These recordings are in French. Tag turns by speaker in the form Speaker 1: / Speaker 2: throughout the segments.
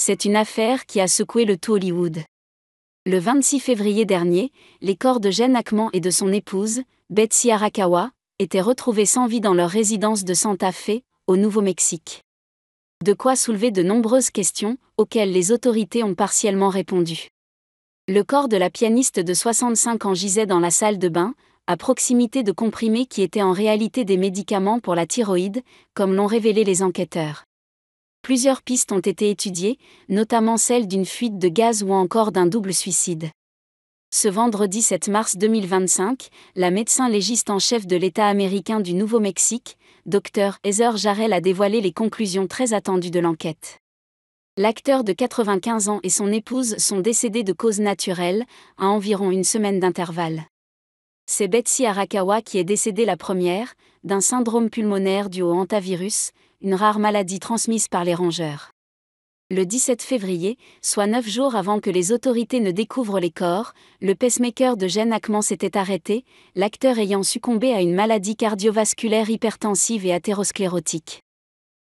Speaker 1: C'est une affaire qui a secoué le tout Hollywood. Le 26 février dernier, les corps de Gene Hackman et de son épouse, Betsy Arakawa, étaient retrouvés sans vie dans leur résidence de Santa Fe, au Nouveau-Mexique. De quoi soulever de nombreuses questions, auxquelles les autorités ont partiellement répondu. Le corps de la pianiste de 65 ans gisait dans la salle de bain, à proximité de comprimés qui étaient en réalité des médicaments pour la thyroïde, comme l'ont révélé les enquêteurs. Plusieurs pistes ont été étudiées, notamment celle d'une fuite de gaz ou encore d'un double suicide. Ce vendredi 7 mars 2025, la médecin légiste en chef de l'État américain du Nouveau-Mexique, Dr. Heather Jarrell, a dévoilé les conclusions très attendues de l'enquête. L'acteur de 95 ans et son épouse sont décédés de cause naturelle, à environ une semaine d'intervalle. C'est Betsy Arakawa qui est décédée la première, d'un syndrome pulmonaire dû au hantavirus, une rare maladie transmise par les rongeurs. Le 17 février, soit 9 jours avant que les autorités ne découvrent les corps, le pacemaker de Gene Hackman s'était arrêté, l'acteur ayant succombé à une maladie cardiovasculaire hypertensive et athérosclérotique.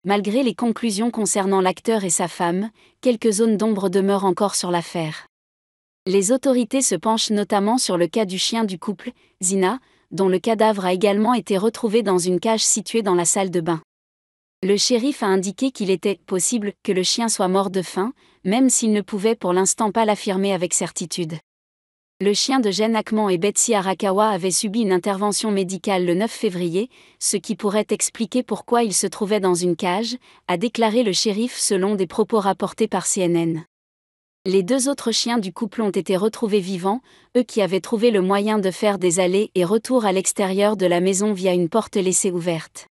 Speaker 1: Malgré les conclusions concernant l'acteur et sa femme, quelques zones d'ombre demeurent encore sur l'affaire. Les autorités se penchent notamment sur le cas du chien du couple, Zina, dont le cadavre a également été retrouvé dans une cage située dans la salle de bain. Le shérif a indiqué qu'il était possible que le chien soit mort de faim, même s'il ne pouvait pour l'instant pas l'affirmer avec certitude. Le chien de Gene Hackman et Betsy Arakawa avait subi une intervention médicale le 9 février, ce qui pourrait expliquer pourquoi il se trouvait dans une cage, a déclaré le shérif selon des propos rapportés par CNN. Les deux autres chiens du couple ont été retrouvés vivants, eux qui avaient trouvé le moyen de faire des allers et retours à l'extérieur de la maison via une porte laissée ouverte.